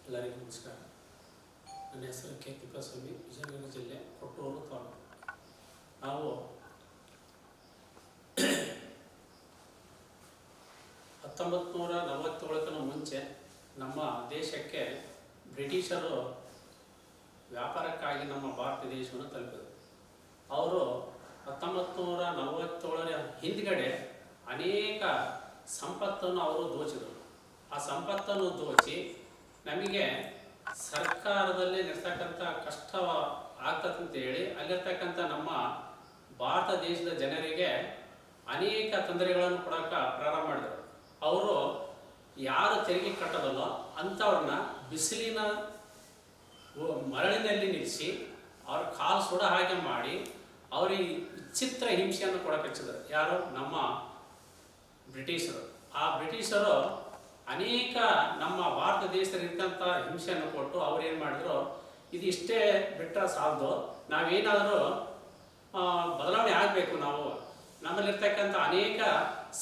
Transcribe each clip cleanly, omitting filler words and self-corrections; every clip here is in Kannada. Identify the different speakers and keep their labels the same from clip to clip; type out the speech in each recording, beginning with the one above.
Speaker 1: ಎಲ್ಲರಿಗೂ ನಮಸ್ಕಾರ. ನನ್ನ ಹೆಸರು ಕೆ ತಿಪ್ಪೇಸ್ವಾಮಿ, ವಿಜಯನಗರ ಜಿಲ್ಲೆ ಕೊಟ್ಟೂರು ತಾಲೂಕು. ನಾವು 1947 ಮುಂಚೆ ನಮ್ಮ ದೇಶಕ್ಕೆ ಬ್ರಿಟಿಷರು ವ್ಯಾಪಾರಕ್ಕಾಗಿ ನಮ್ಮ ಭಾರತ ದೇಶವನ್ನು ತಲುಪಿದರು. ಅವರು 1947 ಹಿಂದ್ಗಡೆ ಅನೇಕ ಸಂಪತ್ತನ್ನು ಅವರು ದೋಚಿದರು. ಆ ಸಂಪತ್ತನ್ನು ದೋಚಿ ನಮಗೆ ಸರ್ಕಾರದಲ್ಲಿ ಇರ್ತಕ್ಕಂಥ ಕಷ್ಟ ಆಗ್ತದಂತ ಹೇಳಿ ಅಲ್ಲಿರ್ತಕ್ಕಂಥ ನಮ್ಮ ಭಾರತ ದೇಶದ ಜನರಿಗೆ ಅನೇಕ ತೊಂದರೆಗಳನ್ನು ಕೊಡೋಕೆ ಪ್ರಾರಂಭ ಮಾಡಿದರು. ಅವರು ಯಾರು ತೆರಿಗೆ ಕಟ್ಟೋದಲ್ಲೋ ಅಂಥವ್ರನ್ನ ಬಿಸಿಲಿನ ಮರಳಿನಲ್ಲಿ ನಿಲ್ಲಿಸಿ ಅವ್ರ ಕಾಲು ಸುಡ ಹಾಗೆ ಮಾಡಿ ಅವರಿಗೆ ವಿಚಿತ್ರ ಹಿಂಸೆಯನ್ನು ಕೊಡಕ್ಕೆ ಹಚ್ಚಿದರು. ಯಾರು? ನಮ್ಮ ಬ್ರಿಟಿಷರು. ಆ ಬ್ರಿಟಿಷರು ಅನೇಕ ನಮ್ಮ ಭಾರತ ದೇಶದಲ್ಲಿರ್ತಂಥ ಹಿಂಸೆಯನ್ನು ಕೊಟ್ಟು ಅವ್ರು ಏನು ಮಾಡಿದ್ರು, ಇದು ಇಷ್ಟೇ ಬಿಟ್ಟರೆ ಸಾಲದು, ನಾವೇನಾದರೂ ಬದಲಾವಣೆ ಆಗಬೇಕು, ನಾವು ನಮ್ಮಲ್ಲಿರ್ತಕ್ಕಂಥ ಅನೇಕ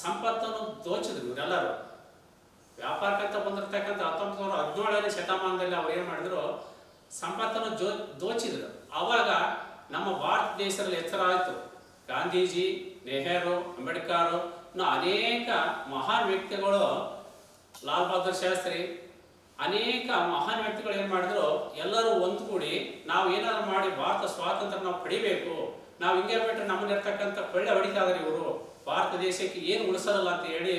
Speaker 1: ಸಂಪತ್ತನ್ನು ದೋಚಿದ್ರು ಇವರೆಲ್ಲರೂ. ವ್ಯಾಪಾರಕ್ಕಂತ ಬಂದಿರ್ತಕ್ಕಂಥ 1917ನೇ ಶತಮಾನದಲ್ಲಿ ಅವ್ರು ಏನು ಮಾಡಿದ್ರು, ಸಂಪತ್ತನ್ನು ದೋಚಿದ್ರು. ಆವಾಗ ನಮ್ಮ ಭಾರತ ದೇಶದಲ್ಲಿ ಎಚ್ಚರ ಆಯಿತು. ಗಾಂಧೀಜಿ, ನೆಹರು, ಅಂಬೇಡ್ಕರ್ ಅನೇಕ ಮಹಾನ್ ವ್ಯಕ್ತಿಗಳು, ಲಾಲ್ ಬಹದ್ದೂರ್ ಶಾಸ್ತ್ರಿ, ಅನೇಕ ಮಹಾನ್ ವ್ಯಕ್ತಿಗಳು ಏನು ಮಾಡಿದ್ರು, ಎಲ್ಲರೂ ಒಂದುಗೂಡಿ ನಾವು ಏನಾದ್ರು ಮಾಡಿ ಭಾರತ ಸ್ವಾತಂತ್ರ್ಯ ನಾವು ಪಡಿಬೇಕು, ನಾವು ಹಿಂಗೆ ಬಿಟ್ಟರೆ ನಮ್ಮಲ್ಲಿರ್ತಕ್ಕಂಥ ಕೊಳ್ಳೆ ಹೊಡಿತಾದ್ರೆ ಇವರು ಭಾರತ ದೇಶಕ್ಕೆ ಏನು ಉಳಿಸೋದಲ್ಲ ಅಂತ ಹೇಳಿ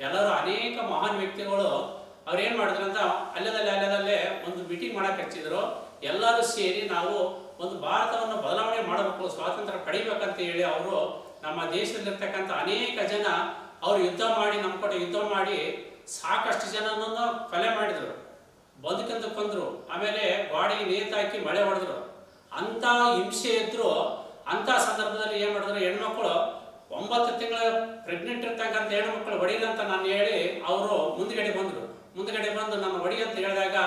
Speaker 1: ಎಲ್ಲರೂ ಅನೇಕ ಮಹಾನ್ ವ್ಯಕ್ತಿಗಳು ಅವ್ರು ಏನು ಮಾಡಿದ್ರು ಅಂತ ಅಲ್ಲದಲ್ಲೇ ಒಂದು ಮೀಟಿಂಗ್ ಮಾಡಕ್ಕೆ ಹಚ್ಚಿದ್ರು. ಎಲ್ಲರೂ ಸೇರಿ ನಾವು ಒಂದು ಭಾರತವನ್ನು ಬದಲಾವಣೆ ಮಾಡಬೇಕು, ಸ್ವಾತಂತ್ರ್ಯ ಪಡಿಬೇಕಂತ ಹೇಳಿ ಅವರು ನಮ್ಮ ದೇಶದಲ್ಲಿರ್ತಕ್ಕಂಥ ಅನೇಕ ಜನ ಅವರು ಯುದ್ಧ ಮಾಡಿ ನಮ್ಮ ಕಡೆ ಯುದ್ಧ ಮಾಡಿ ಸಾಕಷ್ಟು ಜನನನ್ನು ಕೊಲೆ ಮಾಡಿದರು, ಬದುಕಂತ ಕೊಂದರು. ಆಮೇಲೆ ಗಾಡಿಗೆ ನೇತಾಕಿ ಮಳೆ ಹೊಡೆದ್ರು. ಅಂಥ ಹಿಂಸೆ ಇದ್ರು. ಅಂಥ ಸಂದರ್ಭದಲ್ಲಿ ಏನು ಮಾಡಿದ್ರು, ಹೆಣ್ಮಕ್ಳು 9 ತಿಂಗಳ ಪ್ರೆಗ್ನೆಂಟ್ ಇರ್ತಕ್ಕಂಥ ಹೆಣ್ಮಕ್ಳು ಹೊಡಿಲಂತ ನಾನು ಹೇಳಿ ಅವರು ಮುಂದ್ಗಡೆ ಬಂದು ನನ್ನ ಹೊಡಿ ಅಂತ ಹೇಳಿದಾಗ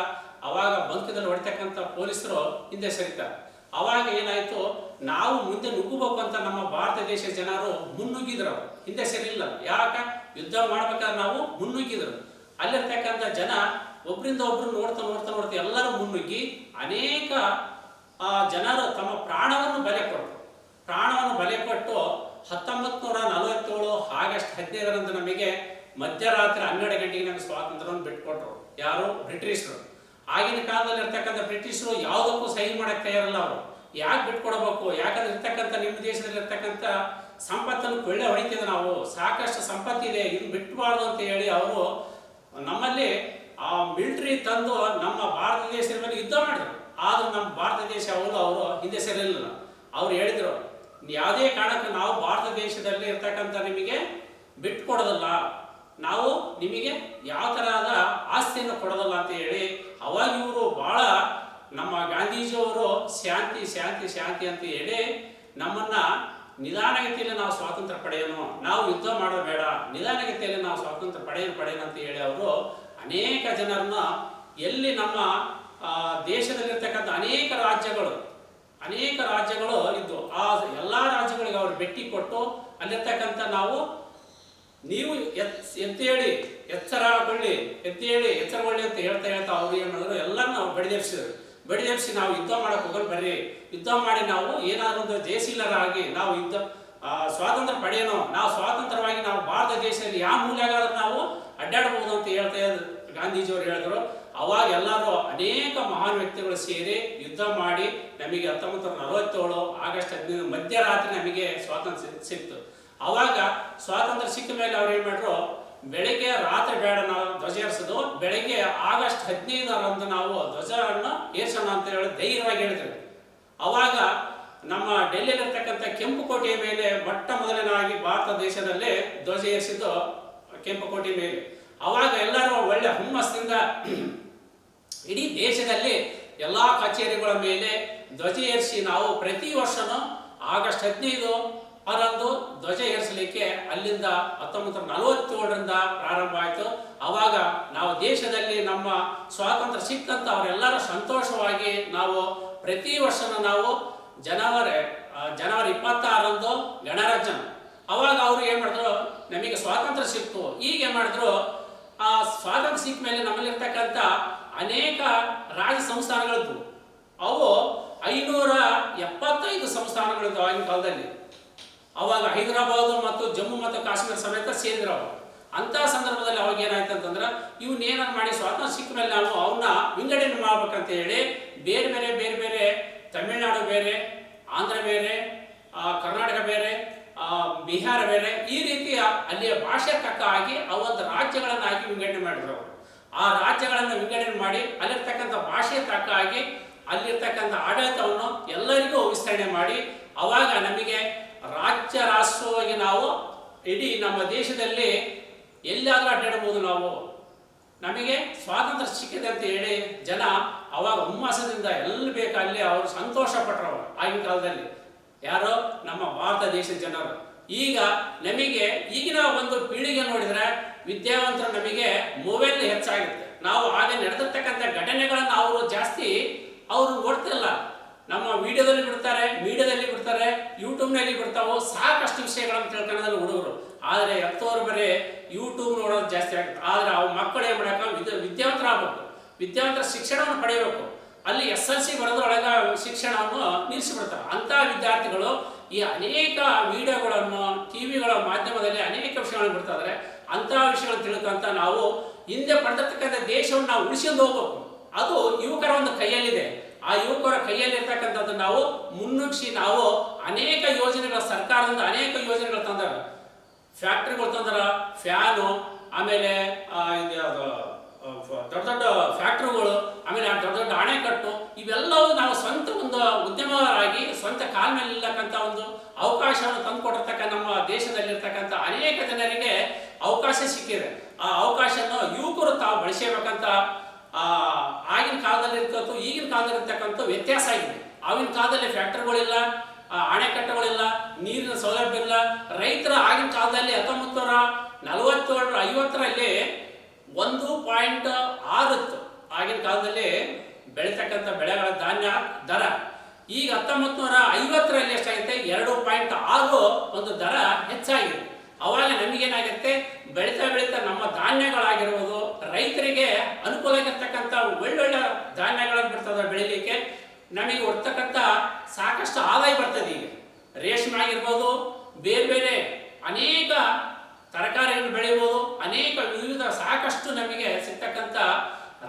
Speaker 1: ಅವಾಗ ಬಂಕದಲ್ಲಿ ಹೊಡಿತಕ್ಕಂಥ ಪೊಲೀಸರು ಹಿಂದೆ ಸರಿತಾರೆ. ಅವಾಗ ಏನಾಯ್ತು, ನಾವು ಮುಂದೆ ನುಗ್ಗಬೇಕು ಅಂತ ನಮ್ಮ ಭಾರತ ದೇಶದ ಜನರು ಮುನ್ನುಗ್ಗಿದ್ರು. ಹಿಂದೆ ಸರಿಯಿಲ್ಲ. ಯಾಕೆ? ಯುದ್ಧ ಮಾಡ್ಬೇಕಾದ್ರೆ ನಾವು ಮುನ್ನುಗ್ಗಿದ್ರು. ಅಲ್ಲಿರ್ತಕ್ಕಂಥ ಜನ ಒಬ್ಬರಿಂದ ಒಬ್ರು ನೋಡ್ತಾ ಎಲ್ಲರೂ ಮುನ್ನುಗ್ಗಿ ಅನೇಕ ಜನರು ತಮ್ಮ ಪ್ರಾಣವನ್ನು ಬಲೆ ಕೊಟ್ಟು 1947 ಆಗಸ್ಟ್ 15ರಂದು ನಮಗೆ ಮಧ್ಯರಾತ್ರಿ 12 ಗಂಟೆಗೆ ನಮಗೆ ಸ್ವಾತಂತ್ರ್ಯವನ್ನು ಬಿಟ್ಟುಕೊಟ್ರು. ಯಾರು? ಬ್ರಿಟಿಷರು. ಆಗಿನ ಕಾಲದಲ್ಲಿ ಇರ್ತಕ್ಕಂಥ ಬ್ರಿಟಿಷರು ಯಾವುದಕ್ಕೂ ಸಹಿ ಮಾಡಕ್ಕೆ ತಯಾರಲ್ಲ. ಅವರು ಯಾಕೆ ಬಿಟ್ಕೊಡ್ಬೇಕು? ಯಾಕಂದ್ರೆ ಇರ್ತಕ್ಕಂಥ ನಿಮ್ಮ ದೇಶದಲ್ಲಿ ಇರ್ತಕ್ಕಂಥ ಸಂಪತ್ತನ್ನು ಕೊಳ್ಳೆ ಹೊಡಿತಿದ್ದ, ನಾವು ಸಾಕಷ್ಟು ಸಂಪತ್ತಿದೆ, ಇದು ಬಿಟ್ಟಬಾರ್ದು ಅಂತ ಹೇಳಿ ಅವರು ನಮ್ಮಲ್ಲಿ ಆ ಮಿಲಿಟರಿ ತಂದು ನಮ್ಮ ಭಾರತ ದೇಶದ ಮೇಲೆ ಯುದ್ಧ ಮಾಡಿದ್ರು. ಆದ್ರೂ ನಮ್ಮ ಭಾರತ ದೇಶ ಅವರು ಹಿಂದೆ ಸರಿಲಿಲ್ಲ. ಅವ್ರು ಹೇಳಿದ್ರು, ಯಾವುದೇ ಕಾರಣಕ್ಕೆ ನಾವು ಭಾರತ ದೇಶದಲ್ಲಿ ಇರ್ತಕ್ಕಂಥ ನಿಮಗೆ ಬಿಟ್ಕೊಡೋದಲ್ಲ, ನಾವು ನಿಮಗೆ ಯಾವ ತರಹದ ಆಸ್ತಿಯನ್ನು ಕೊಡೋದಲ್ಲ ಅಂತ ಹೇಳಿ ಅವಾಗ ಇವರು ಬಹಳ ನಮ್ಮ ಗಾಂಧೀಜಿಯವರು ಶಾಂತಿ ಶಾಂತಿ ಶಾಂತಿ ಅಂತ ಹೇಳಿ ನಮ್ಮನ್ನ ನಿಧಾನಗತಿಯಲ್ಲಿ ನಾವು ಸ್ವಾತಂತ್ರ್ಯ ಪಡೆಯೋಣ, ನಾವು ಯುದ್ಧ ಮಾಡೋದು ಬೇಡ, ನಿಧಾನಗತಿಯಲ್ಲಿ ನಾವು ಸ್ವಾತಂತ್ರ್ಯ ಪಡೆಯೋಣ ಅಂತ ಹೇಳಿ ಅವರು ಅನೇಕ ಜನರನ್ನ ಎಲ್ಲಿ ನಮ್ಮ ದೇಶದಲ್ಲಿರ್ತಕ್ಕಂಥ ಅನೇಕ ರಾಜ್ಯಗಳು ಇದ್ದು ಆ ಎಲ್ಲ ರಾಜ್ಯಗಳಿಗೆ ಅವರು ಭೇಟಿ ಕೊಟ್ಟು ಅಲ್ಲಿರ್ತಕ್ಕಂಥ ನೀವು ಎಚ್ಚರಗೊಳ್ಳಿ ಅಂತ ಹೇಳ್ತಾ ಅವ್ರು ಏನು ಮಾಡಿದ್ರು, ಎಲ್ಲರೂ ನಾವು ಬಡಿದೆಬ್ಸಿ ನಾವು ಯುದ್ಧ ಮಾಡಕ್ಕೆ ಹೋಗಲು ಬರ್ರಿ, ಯುದ್ಧ ಮಾಡಿ ನಾವು ಏನಾದ್ರು ಒಂದು ಜಯಶೀಲರಾಗಿ ನಾವು ಸ್ವಾತಂತ್ರ್ಯ ಪಡೆಯೋಣ, ನಾವು ಸ್ವಾತಂತ್ರ್ಯವಾಗಿ ನಾವು ಭಾರತ ದೇಶದಲ್ಲಿ ಯಾವ ಮೂಲೆಗಾದ್ರೂ ನಾವು ಅಡ್ಡಾಡಬಹುದು ಅಂತ ಹೇಳ್ತಾ ಗಾಂಧೀಜಿಯವರು ಹೇಳಿದ್ರು. ಅವಾಗ ಎಲ್ಲರೂ ಅನೇಕ ಮಹಾನ್ ವ್ಯಕ್ತಿಗಳು ಸೇರಿ ಯುದ್ಧ ಮಾಡಿ ನಮಗೆ 1947 ಆಗಸ್ಟ್ 15 ಮಧ್ಯರಾತ್ರಿ ನಮಗೆ ಸ್ವಾತಂತ್ರ್ಯ ಸಿಕ್ತು. ಅವಾಗ ಸ್ವಾತಂತ್ರ್ಯ ಸಿಕ್ಕ ಮೇಲೆ ಅವ್ರು ಏನು ಮಾಡಿದ್ರು, ಬೆಳಿಗ್ಗೆ ರಾತ್ರಿ ಬೇಡ ನಾವು ಧ್ವಜ ಏರಿಸೋದು, ಬೆಳಿಗ್ಗೆ ಆಗಸ್ಟ್ 15ರಂದು ನಾವು ಧ್ವಜವನ್ನು ಏರ್ಸೋಣ ಅಂತ ಹೇಳಿ ಧೈರ್ಯವಾಗಿ ಹೇಳಿದ್ರು. ಅವಾಗ ನಮ್ಮ ಡೆಲ್ಲಿಯಲ್ಲಿರ್ತಕ್ಕಂಥ ಕೆಂಪುಕೋಟೆಯ ಮೇಲೆ ಮೊಟ್ಟ ಮೊದಲನೇದಾಗಿ ಭಾರತ ದೇಶದಲ್ಲೇ ಧ್ವಜ ಏರಿಸಿದ್ದು ಕೆಂಪುಕೋಟೆ ಮೇಲೆ. ಅವಾಗ ಎಲ್ಲರೂ ಒಳ್ಳೆ ಹುಮ್ಮಸ್ಸಿಂದ ಇಡೀ ದೇಶದಲ್ಲಿ ಎಲ್ಲ ಕಚೇರಿಗಳ ಮೇಲೆ ಧ್ವಜ ಏರಿಸಿ ನಾವು ಪ್ರತಿ ವರ್ಷನೂ ಆಗಸ್ಟ್ 15ರಂದು ಧ್ವಜ ಏರಿಸಲಿಕ್ಕೆ ಅಲ್ಲಿಂದ 1947ರಿಂದ ಪ್ರಾರಂಭ ಆಯಿತು. ಅವಾಗ ನಾವು ದೇಶದಲ್ಲಿ ನಮ್ಮ ಸ್ವಾತಂತ್ರ್ಯ ಸಿಕ್ಕಂತ ಅವರೆಲ್ಲರೂ ಸಂತೋಷವಾಗಿ ನಾವು ಪ್ರತಿ ವರ್ಷನೂ ನಾವು ಜನವರಿ 26ರಂದು ಗಣರಾಜ್ಯ. ಅವಾಗ ಅವರು ಏನು ಮಾಡಿದ್ರು, ನಮಗೆ ಸ್ವಾತಂತ್ರ್ಯ ಸಿಕ್ತು. ಈಗ ಏನು ಮಾಡಿದ್ರು, ಆ ಸ್ವಾತಂತ್ರ್ಯ ಸಿಕ್ಕ ಮೇಲೆ ನಮ್ಮಲ್ಲಿರ್ತಕ್ಕಂಥ ಅನೇಕ ರಾಜ ಸಂಸ್ಥಾನಗಳಿದ್ವು. ಅವು 575 ಸಂಸ್ಥಾನಗಳಿದ್ವು ಆಗಿನ ಕಾಲದಲ್ಲಿ. ಅವಾಗ ಹೈದರಾಬಾದ್ ಮತ್ತು ಜಮ್ಮು ಮತ್ತು ಕಾಶ್ಮೀರ ಸಮೇತ ಸೇರಿದ್ರು. ಅಂಥ ಸಂದರ್ಭದಲ್ಲಿ ಅವಾಗ ಏನಾಯ್ತು ಅಂತಂದ್ರೆ, ಇವನ್ನೇನಾರು ಮಾಡಿ ಸ್ವಾತಂತ್ರ್ಯ ಸಿಕ್ಕ ಮೇಲೆ ನಾವು ಅವನ್ನ ವಿಂಗಡಣೆ ಮಾಡ್ಬೇಕಂತ ಹೇಳಿ ಬೇರೆ ಬೇರೆ ತಮಿಳುನಾಡು ಬೇರೆ, ಆಂಧ್ರ ಬೇರೆ, ಕರ್ನಾಟಕ ಬೇರೆ, ಬಿಹಾರ ಬೇರೆ, ಈ ರೀತಿಯ ಅಲ್ಲಿಯ ಭಾಷೆ ತಕ್ಕ ಆಗಿ ಅವೊಂದು ರಾಜ್ಯಗಳನ್ನಾಗಿ ವಿಂಗಡಣೆ ಮಾಡಿದ್ರು ಅವರು. ಆ ರಾಜ್ಯಗಳನ್ನು ವಿಂಗಡಣೆ ಮಾಡಿ ಅಲ್ಲಿರ್ತಕ್ಕಂಥ ಭಾಷೆ ತಕ್ಕ ಆಗಿ ಅಲ್ಲಿರ್ತಕ್ಕಂಥ ಆಡಳಿತವನ್ನು ಎಲ್ಲರಿಗೂ ವಿಸ್ತರಣೆ ಮಾಡಿ ಅವಾಗ ನಮಗೆ ರಾಜ್ಯ ರಾಷ್ಟ್ರವಾಗಿ ನಾವು ಇಡೀ ನಮ್ಮ ದೇಶದಲ್ಲಿ ಎಲ್ಲಾದರೂ ಅಡ್ಡಾಡಬಹುದು. ನಮಗೆ ಸ್ವಾತಂತ್ರ್ಯ ಸಿಕ್ಕಿದೆ ಅಂತ ಹೇಳಿ ಜನ ಅವಾಗ ಹುಮ್ಮಸದಿಂದ ಎಲ್ಲಿ ಬೇಕಲ್ಲಿ ಅವರು ಸಂತೋಷ ಪಟ್ಟರು ಆಗಿನ ಕಾಲದಲ್ಲಿ. ಯಾರೋ ನಮ್ಮ ಭಾರತ ದೇಶದ ಜನರು. ಈಗ ನಮಗೆ ಈಗಿನ ಒಂದು ಪೀಳಿಗೆ ನೋಡಿದ್ರೆ ವಿದ್ಯಾವಂತರು ನಮಗೆ ಮೊಬೈಲ್ ಹೆಚ್ಚಾಗುತ್ತೆ. ನಾವು ಆಗ ನಡೆದಿರ್ತಕ್ಕಂಥ ಘಟನೆಗಳನ್ನು ಅವರು ಜಾಸ್ತಿ ಅವರು ನೋಡ್ತಿಲ್ಲ. ನಮ್ಮ ವಿಡಿಯೋದಲ್ಲಿ ಬಿಡ್ತಾರೆ, ಮೀಡಿಯಾದಲ್ಲಿ ಬಿಡ್ತಾರೆ, ಯೂಟ್ಯೂಬ್ನಲ್ಲಿ ಬಿಡ್ತಾವೋ, ಸಾಕಷ್ಟು ವಿಷಯಗಳನ್ನು ತಿಳ್ಕೊಳ್ಳೋದ್ರಲ್ಲಿ ಹುಡುಗರು. ಆದರೆ ಹತ್ತವರು ಬರೀ ಯೂಟ್ಯೂಬ್ ನೋಡೋದು ಜಾಸ್ತಿ ಆಗುತ್ತೆ. ಆದರೆ ಅವು ಮಕ್ಕಳು ಏನು ಮಾಡಕ್ಕೆ ವಿದ್ಯಾವಂತರಾಗಬೇಕು, ವಿದ್ಯಾವಂತರ ಶಿಕ್ಷಣವನ್ನು ಪಡೆಯಬೇಕು. ಅಲ್ಲಿ SLC ಬರೋದ್ರೊಳಗ ಶಿಕ್ಷಣವನ್ನು ನಿಲ್ಲಿಸಿಬಿಡ್ತಾರೆ. ಅಂಥ ವಿದ್ಯಾರ್ಥಿಗಳು ಈ ಅನೇಕ ವಿಡಿಯೋಗಳನ್ನು ಟಿವಿಗಳ ಮಾಧ್ಯಮದಲ್ಲಿ ಅನೇಕ ವಿಷಯಗಳನ್ನು ಬಿಡ್ತಾ ಇದ್ದಾರೆ. ಅಂಥ ವಿಷಯಗಳನ್ನು ತಿಳ್ಕೊಂತ ನಾವು ಹಿಂದೆ ಪಡೆದಿರ್ತಕ್ಕಂಥ ದೇಶವನ್ನು ನಾವು ಉಳಿಸ್ಕೊಂಡು ಹೋಗ್ಬೇಕು. ಅದು ಯುವಕರ ಒಂದು ಕೈಯಲ್ಲಿದೆ. ಆ ಯುವಕರ ಕೈಯಲ್ಲಿ ಇರ್ತಕ್ಕಂಥದ್ದು ನಾವು ಮುನ್ನುಗ್ಗಿಸಿ ನಾವು ಅನೇಕ ಯೋಜನೆಗಳ ಸರ್ಕಾರದಿಂದ ಅನೇಕ ಯೋಜನೆಗಳು ತಂದಾರ. ಫ್ಯಾಕ್ಟ್ರಿಗಳು ತಂದಾರ, ಫ್ಯಾನು, ಆಮೇಲೆ ದೊಡ್ಡ ದೊಡ್ಡ ಫ್ಯಾಕ್ಟ್ರಿಗಳು, ಆಮೇಲೆ ದೊಡ್ಡ ಅಣೆಕಟ್ಟು, ಇವೆಲ್ಲವೂ ನಾವು ಸ್ವಂತ ಒಂದು ಉದ್ಯಮರಾಗಿ ಸ್ವಂತ ಕಾಲ ಮೇಲೆ ನಿಲ್ಲಕ್ಕಂಥ ಒಂದು ಅವಕಾಶವನ್ನು ತಂದುಕೊಟ್ಟಿರ್ತಕ್ಕ ನಮ್ಮ ದೇಶದಲ್ಲಿರ್ತಕ್ಕಂಥ ಅನೇಕ ಜನರಿಗೆ ಅವಕಾಶ ಸಿಕ್ಕಿದೆ. ಆ ಅವಕಾಶವನ್ನು ಯುವಕರು ತಾವು ಬಳಸಬೇಕಂತ ಆಗಿನ ಕಾಲದಲ್ಲಿ ಇರ್ತಕ್ಕಂಥ ಈಗಿನ ಕಾಲದಲ್ಲಿ ಇರ್ತಕ್ಕಂಥ ವ್ಯತ್ಯಾಸ ಆಗಿದೆ. ಆಗಿನ ಕಾಲದಲ್ಲಿ ಫ್ಯಾಕ್ಟ್ರಿಗಳಿಲ್ಲ, ಅಣೆಕಟ್ಟುಗಳಿಲ್ಲ, ನೀರಿನ ಸೌಲಭ್ಯ ಇಲ್ಲ. ರೈತರ ಆಗಿನ ಕಾಲದಲ್ಲಿ 1947-50ರಲ್ಲಿ 1.6 ಇತ್ತು ಆಗಿನ ಕಾಲದಲ್ಲಿ ಬೆಳೀತಕ್ಕಂಥ ಬೆಳೆಗಳ ಧಾನ್ಯ ದರ. ಈಗ 1950ರಲ್ಲಿ ಎಷ್ಟಾಗುತ್ತೆ, 2.6 ಒಂದು ದರ ಹೆಚ್ಚಾಗಿದೆ. ಅವಾಗ ನಮಗೇನಾಗುತ್ತೆ, ಬೆಳೀತಾ ನಮ್ಮ ಧಾನ್ಯಗಳಾಗಿರ್ಬೋದು ರೈತರಿಗೆ ಅನುಕೂಲ ಆಗಿರ್ತಕ್ಕಂಥ ಒಳ್ಳೊಳ್ಳೆ ಧಾನ್ಯಗಳನ್ನು ಬಿಡ್ತದೆ ಬೆಳೀಲಿಕ್ಕೆ. ನಮಗೆ ಹೊಡ್ತಕ್ಕಂಥ ಸಾಕಷ್ಟು ಆದಾಯ ಬರ್ತದೆ. ಈಗ ರೇಷ್ಮೆ ಆಗಿರ್ಬೋದು, ಬೇರೆ ಅನೇಕ ತರಕಾರಿಗಳನ್ನು ಬೆಳೆಯಬಹುದು, ಅನೇಕ ವಿವಿಧ ಸಾಕಷ್ಟು ನಮಗೆ ಸಿಗ್ತಕ್ಕಂಥ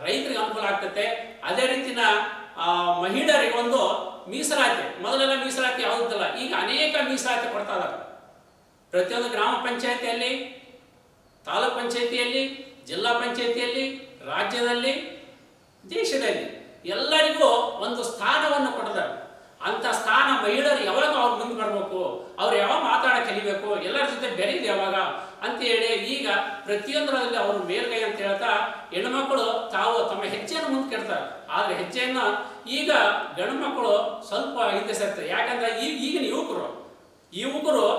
Speaker 1: ರೈತರಿಗೆ ಅನುಕೂಲ ಆಗ್ತದೆ. ಅದೇ ರೀತಿನ ಮಹಿಳೆಯರಿಗೆ ಒಂದು ಮೀಸಲಾತಿ, ಮೊದಲೆಲ್ಲ ಮೀಸಲಾತಿ ಯಾವುದಿಲ್ಲ, ಈಗ ಅನೇಕ ಮೀಸಲಾತಿ ಕೊಡ್ತಾ ಇದ್ದಾರೆ. ಪ್ರತಿಯೊಂದು ಗ್ರಾಮ ಪಂಚಾಯತಿಯಲ್ಲಿ, ತಾಲೂಕ್ ಪಂಚಾಯತಿಯಲ್ಲಿ, ಜಿಲ್ಲಾ ಪಂಚಾಯತಿಯಲ್ಲಿ, ರಾಜ್ಯದಲ್ಲಿ, ದೇಶದಲ್ಲಿ ಎಲ್ಲರಿಗೂ ಒಂದು ಸ್ಥಾನವನ್ನು ಕೊಟ್ಟಿದ್ದಾರೆ. ಅಂಥ ಸ್ಥಾನ ಮಹಿಳೆಯರು ಯಾವಾಗ ಅವ್ರು ಮುಂದೆ ಬರಬೇಕು, ಅವ್ರು ಯಾವಾಗ ಮಾತಾಡ ಕಲಿಬೇಕು, ಎಲ್ಲರ ಜೊತೆ ಬೆರೀದು ಯಾವಾಗ ಅಂತೇಳಿ ಈಗ ಪ್ರತಿಯೊಂದರಲ್ಲಿ ಅವರು ಮೇಲ್ಗೈ ಅಂತ ಹೇಳ್ತಾ ಹೆಣ್ಣುಮಕ್ಕಳು ತಾವು ತಮ್ಮ ಹೆಜ್ಜೆಯನ್ನು ಮುಂದೆ ಕೆಡ್ತಾರೆ. ಆದರೆ ಹೆಜ್ಜೆಯನ್ನು ಈಗ ಗಂಡು ಮಕ್ಕಳು ಸ್ವಲ್ಪ ಹಿಂದೆ ಸೇರ್ತಾರೆ. ಯಾಕಂದ್ರೆ ಈಗಿನ ಯುವಕರು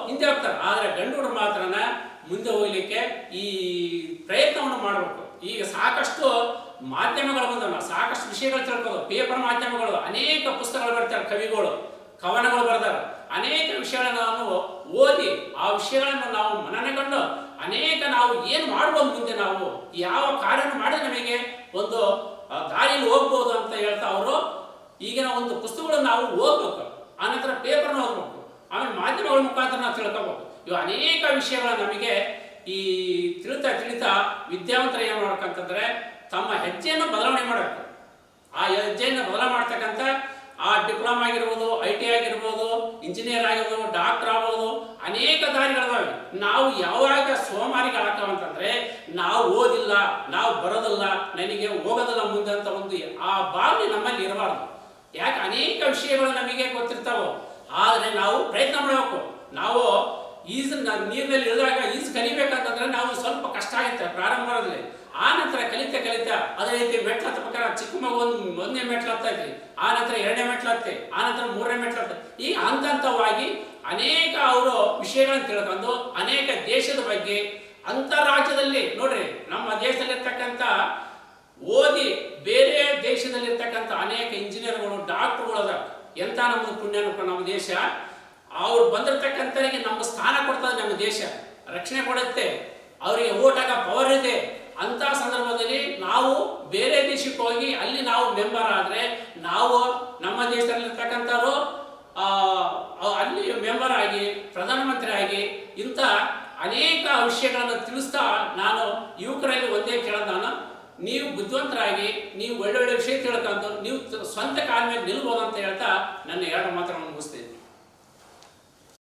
Speaker 1: ಹಿಂದೆ ಹೋಗ್ತಾರೆ. ಆದರೆ ಗಂಡು ಮಾತ್ರನ ಮುಂದೆ ಹೋಗ್ಲಿಕ್ಕೆ ಈ ಪ್ರಯತ್ನವನ್ನು ಮಾಡಬೇಕು. ಈಗ ಸಾಕಷ್ಟು ಮಾಧ್ಯಮಗಳು ಬಂದವ, ಸಾಕಷ್ಟು ವಿಷಯಗಳು ತಿಳ್ಕೋದು. ಪೇಪರ್ ಮಾಧ್ಯಮಗಳು ಅನೇಕ ಪುಸ್ತಕಗಳು ಬರ್ತಾರೆ, ಕವಿಗಳು ಕವನಗಳು ಬರ್ತಾರೆ. ಅನೇಕ ವಿಷಯಗಳನ್ನು ನಾವು ಓದಿ ಆ ವಿಷಯಗಳನ್ನು ನಾವು ಮನನಗೊಂಡು ಅನೇಕ ನಾವು ಏನು ಮಾಡ್ಬೋದು, ಮುಂದೆ ನಾವು ಯಾವ ಕಾರ್ಯವನ್ನು ಮಾಡಿದ್ರೆ ನಮಗೆ ಒಂದು ದಾರಿಯಲ್ಲಿ ಹೋಗ್ಬೋದು ಅಂತ ಹೇಳ್ತಾ ಅವರು ಈಗಿನ ಒಂದು ಪುಸ್ತಕಗಳನ್ನು ನಾವು ಓದ್ಬೇಕು. ಆನಂತರ ಪೇಪರ್ನ ಓದ್ಬೇಕು, ಆಮೇಲೆ ಮಾಧ್ಯಮಗಳ ಮುಖಾಂತರ ನಾವು ತಿಳ್ಕೋಬೇಕು. ಇವು ಅನೇಕ ವಿಷಯಗಳು ನಮಗೆ ಈ ತಿಳಿತಾ ವಿದ್ಯಾವಂತರು ಏನು ಮಾಡ್ಬೇಕಂತಂದ್ರೆ ತಮ್ಮ ಹೆಜ್ಜೆಯನ್ನು ಬದಲಾವಣೆ ಮಾಡಬೇಕು. ಆ ಹೆಜ್ಜೆಯನ್ನು ಬದಲಾವಣೆ ಮಾಡ್ತಕ್ಕಂಥ ಆ ಡಿಪ್ಲೊಮಾ ಆಗಿರ್ಬೋದು, ITI ಆಗಿರ್ಬೋದು, ಇಂಜಿನಿಯರ್ ಆಗಿರ್ಬೋದು, ಡಾಕ್ಟರ್ ಆಗ್ಬೋದು, ಅನೇಕ ದಾರಿಗಳಿದಾವೆ. ನಾವು ಯಾವಾಗ ಸೋಮಾರಿಗಳಾಗ್ತಾವಂತಂದ್ರೆ ನಾವು ಓದಿಲ್ಲ, ನಾವು ಬರೋದಿಲ್ಲ, ನನಗೆ ಹೋಗೋದಿಲ್ಲ ಮುಂದೆ ಅಂತ ಒಂದು ಆ ಭಾವನೆ ನಮ್ಮಲ್ಲಿ ಇರಬಾರ್ದು. ಯಾಕೆ ಅನೇಕ ವಿಷಯಗಳು ನಮಗೆ ಗೊತ್ತಿರ್ತಾವೆ, ಆದರೆ ನಾವು ಪ್ರಯತ್ನ ಮಾಡಬೇಕು. ನಾವು ನೀರಿನಲ್ಲಿ ಇಳಿದಾಗ ಈಜು ಕಲಿಬೇಕಂತಂದ್ರೆ ನಾವು ಸ್ವಲ್ಪ ಕಷ್ಟ ಆಗುತ್ತೆ ಪ್ರಾರಂಭದಲ್ಲಿ. ಆ ನಂತರ ಕಲಿತಾ ಅದೇ ರೀತಿ ಮೆಟ್ಲು ಹತ್ತಬೇಕಾದ್ರೆ ಚಿಕ್ಕ ಮಗು ಒಂದನೇ ಮೆಟ್ಲು ಹತ್ತಾ ಇದ್ರಿ, ಆ ನಂತರ 2ನೇ ಮೆಟ್ಲು ಹತ್ತೆ, ಆ ನಂತರ 3ನೇ ಮೆಟ್ಲು ಹತ್ತೆ. ಈಗ ಹಂತವಾಗಿ ಅನೇಕ ಅವರು ವಿಷಯಗಳನ್ನು ತಿಳ್ಕೊಂಡು ಅನೇಕ ದೇಶದ ಬಗ್ಗೆ ಅಂತರಾಜ್ಯದಲ್ಲಿ ನೋಡ್ರಿ, ನಮ್ಮ ದೇಶದಲ್ಲಿರ್ತಕ್ಕಂಥ ಓದಿ ಬೇರೆ ದೇಶದಲ್ಲಿರ್ತಕ್ಕಂಥ ಅನೇಕ ಇಂಜಿನಿಯರ್ಗಳು, ಡಾಕ್ಟರ್ಗಳು ಅದ. ಎಂತ ನಮ್ಮದು ಪುಣ್ಯ ನಮ್ಮ ದೇಶ. ಅವ್ರು ಬಂದಿರ್ತಕ್ಕಂಥವರಿಗೆ ನಮ್ಮ ಸ್ಥಾನ ಕೊಡ್ತದೆ, ನಮ್ಮ ದೇಶ ರಕ್ಷಣೆ ಕೊಡುತ್ತೆ, ಅವರಿಗೆ ಓಟ್ ಹಾಕೋ ಪವರ್ ಇದೆ. ಅಂತ ಸಂದರ್ಭದಲ್ಲಿ ನಾವು ಬೇರೆ ದೇಶ ವಿದೇಶಕ್ಕೆ ಹೋಗಿ ಅಲ್ಲಿ ನಾವು ಮೆಂಬರ್ ಆದರೆ ನಾವು ನಮ್ಮ ದೇಶದಲ್ಲಿರ್ತಕ್ಕಂಥವ್ರು ಅಲ್ಲಿ ಮೆಂಬರ್ ಆಗಿ ಪ್ರಧಾನಮಂತ್ರಿ ಆಗಿ ಇಂಥ ಅನೇಕ ವಿಷಯಗಳನ್ನು ತಿಳಿಸ್ತಾ ನಾನು ಯುವಕರಲ್ಲಿ ಒಂದೇ ಕೇಳೋದು, ನಾನು ನೀವು ಬುದ್ಧಿವಂತರಾಗಿ ನೀವು ಒಳ್ಳೊಳ್ಳೆ ವಿಷಯ ತಿಳ್ಕೊಂಡು ನೀವು ಸ್ವಂತ ಕಾಲ ಮೇಲೆ ನಿಲ್ಬೋದು ಅಂತ ಹೇಳ್ತಾ ನನ್ನ ಎರಡು ಮಾತುಗಳನ್ನು ಮುಗಿಸ್ತೇನೆ.